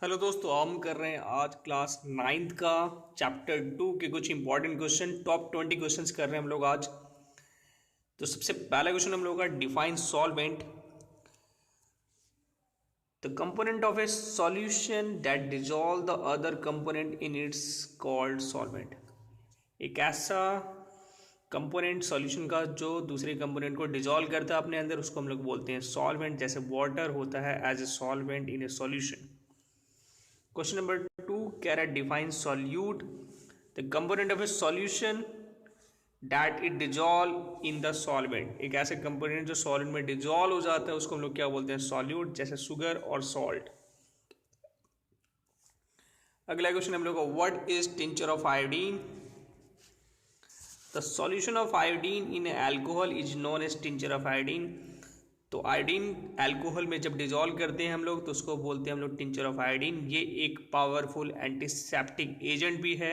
Hello दोस्तों, हम कर रहे हैं आज क्लास नाइन्थ का चैप्टर 2 के कुछ इंपॉर्टेंट क्वेश्चन। टॉप 20 क्वेश्चंस कर रहे हैं हम लोग आज। तो सबसे पहला क्वेश्चन हम लोग का define solvent. The component of a solution that dissolve the other component in its called solvent. एक ऐसा कंपोनेंट सॉल्यूशन का जो दूसरे कंपोनेंट को डिजॉल्व करता है अपने अंदर, उसको हम लोग बोलते हैं सॉल्वेंट। जैसे वाटर होता है as a solvent in a solution. Question number 2, कह रहा है define solute, the component of a solution that it dissolve in the solvent। एक ऐसे कंपोनेंट जो सॉल्वेंट में डिजॉल्व हो जाता है उसको हम लोग क्या बोलते हैं, सॉल्यूट। जैसे शुगर और सॉल्ट। अगला क्वेश्चन हम लोग का what is tincture of iodine. The solution of iodine in alcohol is known as tincture of iodine. तो आयोडीन अल्कोहल में जब डिजॉल्व करते हैं हम लोग तो उसको बोलते हैं हम लोग टिंचर ऑफ आयोडीन। ये एक पावरफुल एंटीसेप्टिक एजेंट भी है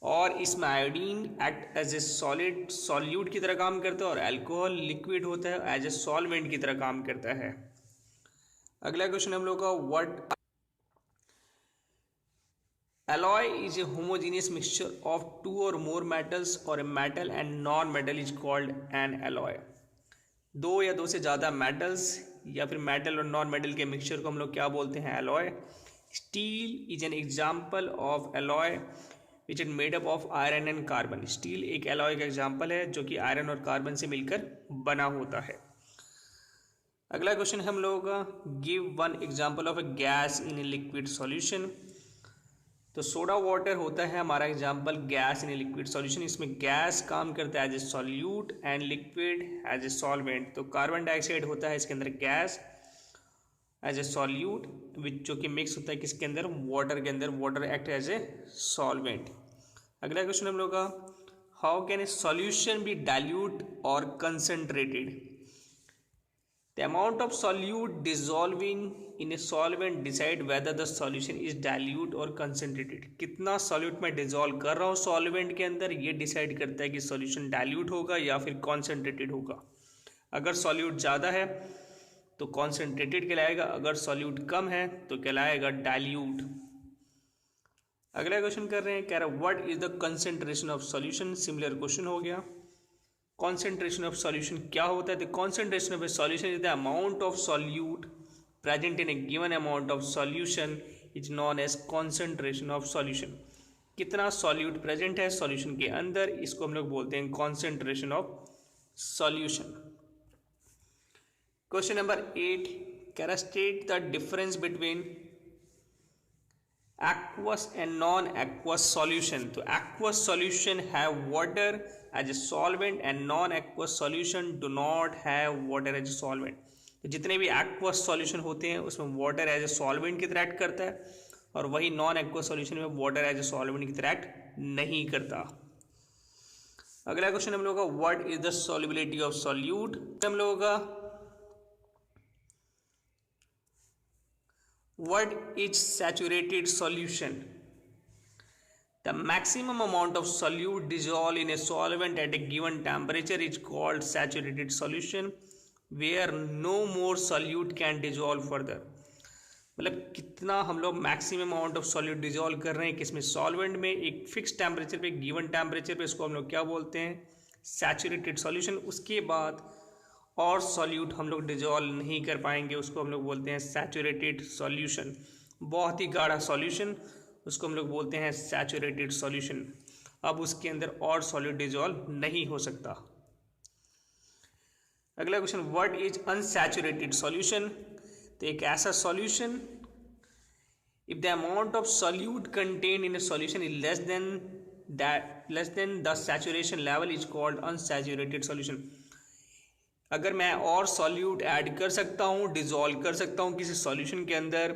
और इसमें iodine act as a solid solute की तरह काम करता है और अल्कोहल लिक्विड होता है एज ए सॉल्वेंट की तरह काम करता है। अगला क्वेश्चन हम लोग का what alloy is a homogeneous mixture of two or more metals or a metal and non-metal is called an alloy। दो या दो से ज़्यादा मेटल्स या फिर मेटल और नॉन मेटल के मिक्सचर को हम लोग क्या बोलते हैं, alloy. Steel is an example of alloy which is made up of iron and carbon. Steel एक एलॉय का एग्जाम्पल है जो कि आयरन और कार्बन से मिलकर बना होता है। अगला क्वेश्चन हम लोग का give one example of a gas in a liquid solution. तो सोडा वाटर होता है हमारा example gas in a liquid solution. इसमें गैस काम करता है as a solute and liquid as a solvent. तो कार्बन डाइऑक्साइड होता है इसके अंदर gas as a solute which जो कि मिक्स होता है किसके अंदर, वाटर के अंदर। Water act as a solvent. अगला क्वेश्चन हम लोग का how can a solution be dilute और concentrated. The amount of solute dissolving in a solvent decide whether the solution is dilute or concentrated। कितना सॉल्यूट मैं dissolve कर रहा हूँ सॉल्वेंट के अंदर, ये डिसाइड करता है कि सॉल्यूशन डाइल्यूट होगा या फिर कॉन्सेंट्रेटेड होगा। अगर सॉल्यूट ज़्यादा है तो कॉन्सेंट्रेटेड कहलाएगा, अगर सॉल्यूट कम है तो कहलाएगा डाइल्यूट। अगला क्वेश्चन कर रहे हैं, कह रहा है what is the concentration of solution. Similar question हो गया। कॉन्सेंट्रेशन ऑफ सॉल्यूशन क्या होता है, the concentration of a solution is the amount of solute present in a given amount of solution is known as concentration of solution. कितना solute present है solution के अंदर, इसको हम लोग बोलते हैं concentration of solution. Question number 8 कह रहा state the difference between aqueous and non-aqueous solution। तो aqueous solution have water as a solvent and non-aqueous solution do not have water as a solvent। तो जितने भी aqueous solution होते हैं उसमें water as a solvent की तरह act करता है और वही non-aqueous solution में water as a solvent की तरह एक्ट नहीं करता। अगला क्वेश्चन हम लोग का what is the solubility of solute। हम लोगों का what is saturated solution। The maximum amount of solute dissolved in a solvent at a given temperature is called saturated solution where no more solute can dissolve further। मतलब कितना हम लोग maximum amount of solute dissolve कर रहे हैं किसमें, solvent में, एक फिक्स टेम्परेचर पे, गिवन टेम्परेचर पे, इसको हम लोग क्या बोलते हैं, सैचुरेटेड सॉल्यूशन। उसके बाद और सॉल्यूट हम लोग डिजॉल्व नहीं कर पाएंगे, उसको हम लोग बोलते हैं सैचुरेटेड सॉल्यूशन। बहुत ही गाढ़ा सॉल्यूशन, उसको हम लोग बोलते हैं सैचुरेटेड सॉल्यूशन। अब उसके अंदर और सॉल्यूट डिजॉल्व नहीं हो सकता। अगला question what is unsaturated solution. तो एक ऐसा solution if the amount of solute contain in a solution is less than the saturation level is called unsaturated solution. अगर मैं और सॉल्यूट ऐड कर सकता हूँ, डिजॉल्व कर सकता हूँ किसी सॉल्यूशन के अंदर,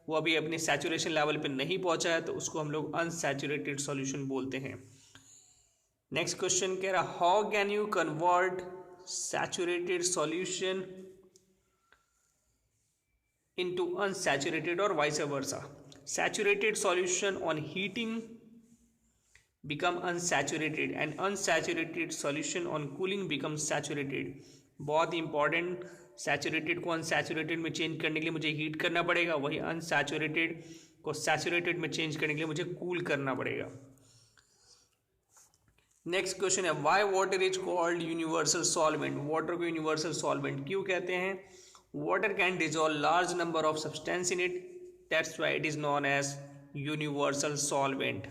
वो अभी अपने सैचुरेशन लेवल पे नहीं पहुंचा है, तो उसको हम लोग अनसैचुरेटेड सॉल्यूशन बोलते हैं। नेक्स्ट क्वेश्चन कह रहा how can you convert saturated solution into unsaturated और vice versa. Saturated solution on heating become unsaturated and unsaturated solution on cooling becomes saturated। बहुत इंपॉर्टेंट सैचुरेटेड को अनसैचुरेटेड में चेंज करने के लिए मुझे हीट करना पड़ेगा, वही अनसैचुरेटेड को सैचुरेटेड में चेंज करने के लिए मुझे कूल करना पड़ेगा। नेक्स्ट क्वेश्चन है why water is called universal solvent. Water को यूनिवर्सल सॉल्वेंट क्यों कहते हैं? Water can dissolve large number of substance in it, that's why it is known as universal solvent.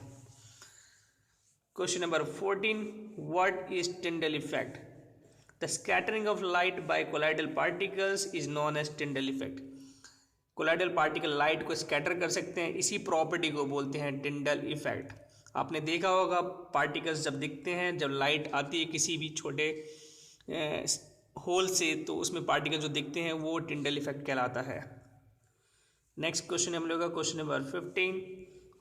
Question number 14, what is Tyndall effect? The scattering of light by colloidal particles is known as Tyndall effect. Colloidal particle light को scatter कर सकते हैं, इसी property को बोलते हैं Tyndall effect. आपने देखा होगा पार्टिकल्स जब दिखते हैं, जब लाइट आती है किसी भी छोटे होल से, तो उसमें पार्टिकल जो दिखते हैं वो टिंडल इफेक्ट कहलाता है। नेक्स्ट क्वेश्चन हम लोग का question number 15,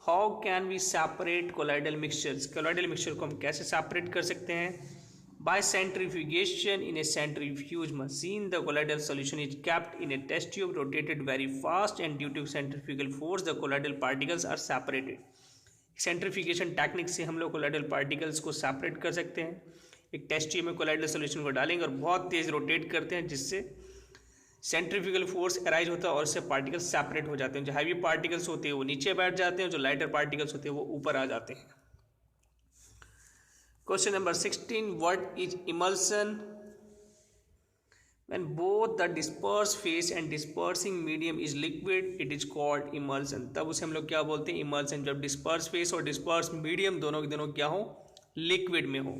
how can we separate colloidal mixtures. Colloidal mixture को हम कैसे सेपरेट कर सकते हैं? By centrifugation in a centrifuge machine, the colloidal solution is kept in a test tube rotated very fast, and due to centrifugal force, the colloidal particles are separated. Centrifugation technique से हम लोग colloidal particles को separate कर सकते हैं। एक test tube में colloidal solution को डालेंगे और बहुत तेज रोटेट करते हैं, जिससे सेंट्रीफ्यूगल फोर्स अराइज होता है और इससे पार्टिकल्स सेपरेट हो जाते हैं। जो हैवी पार्टिकल्स होते हैं वो नीचे बैठ जाते हैं, जो लाइटर पार्टिकल्स होते हैं वो ऊपर आ जाते हैं। Question number 16, what is emulsion? When both the dispersed phase and dispersing medium is liquid, it is called emulsion. तब उसे हम लोग क्या बोलते हैं? इमल्सन। जब डिस्पर्स फेस और डिस्पर्स मीडियम दोनों के दोनों क्या हो? लिक्विड में हो।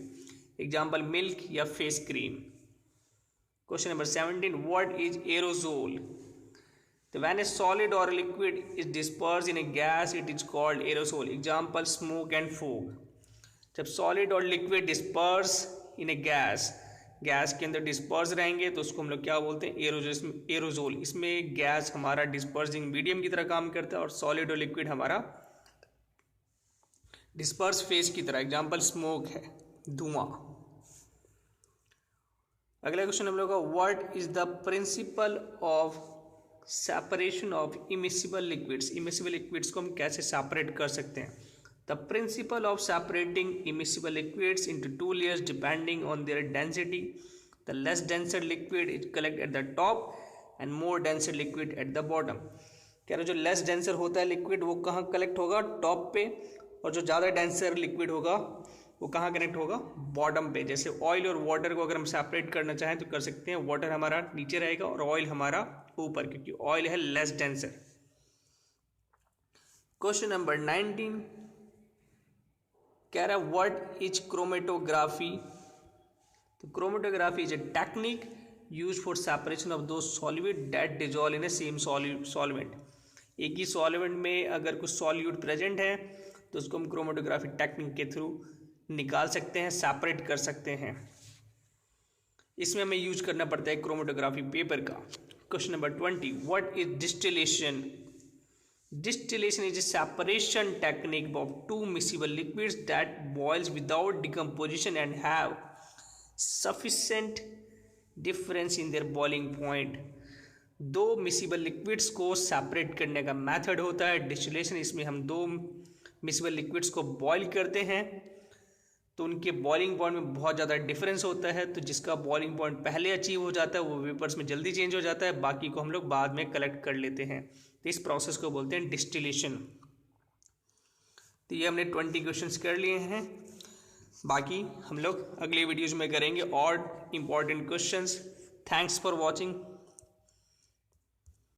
एग्जाम्पल मिल्क या face cream. Question number 17, what is aerosol? तो व्हेन ए सॉलिड और liquid is disperse in A gas, it is called aerosol. Example smoke and fog. जब सॉलिड और लिक्विड डिस्पर्स इन ए गैस के अंदर disperse रहेंगे तो उसको हम लोग क्या बोलते हैं? एरोजोल। इसमें गैस हमारा डिस्पर्सिंग मीडियम की तरह काम करता है और सॉलिड और लिक्विड हमारा डिस्पर्स फेस की तरह। एग्जांपल स्मोक है, धुआं। अगला क्वेश्चन हम लोग का, what is the principle of separation of immiscible liquids? Immiscible liquids को हम कैसे सेपरेट कर सकते हैं? The principle of separating immiscible liquids into two layers depending on their density. The less denser liquid is collected at the top and more denser liquid at the bottom. कह रहे जो less denser होता है liquid वो कहाँ collect होगा? Top पे। और जो ज़्यादा डेंसर लिक्विड होगा वो कहाँ कनेक्ट होगा? बॉटम पे। जैसे ऑयल और वाटर को अगर हम सेपरेट करना चाहें तो कर सकते हैं। वाटर हमारा नीचे रहेगा और ऑयल हमारा ऊपर, क्योंकि ऑयल है लेस डेंसर। क्वेश्चन नंबर 19 कह रहा है व्हाट इज क्रोमेटोग्राफी? तो chromatography is a technique use for separation of दो solute that dissolve in a same solvent. एक ही सॉल्वेंट में अगर कुछ सॉल्यूट प्रेजेंट है तो उसको हम क्रोमेटोग्राफी टेक्निक के थ्रू निकाल सकते हैं, सेपरेट कर सकते हैं। इसमें हमें यूज करना पड़ता है क्रोमेटोग्राफी पेपर का। Question number 20, what is distillation? Distillation is a separation technique of two miscible liquids that boils without decomposition and have sufficient difference in their boiling point. दो मिसिबल लिक्विड्स को separate करने का method होता है distillation. इसमें हम दो miscible liquids को बॉईल करते हैं तो उनके बॉइलिंग पॉइंट में बहुत ज़्यादा डिफरेंस होता है, तो जिसका बॉइलिंग पॉइंट पहले अचीव हो जाता है वो वेपर्स में जल्दी चेंज हो जाता है, बाकी को हम लोग बाद में कलेक्ट कर लेते हैं। तो इस प्रोसेस को बोलते हैं डिस्टिलेशन। तो ये हमने 20 क्वेश्चंस कर लिए हैं, बाकी हम लोग अगले वीडियोज में करेंगे और important questions. Thanks for watching.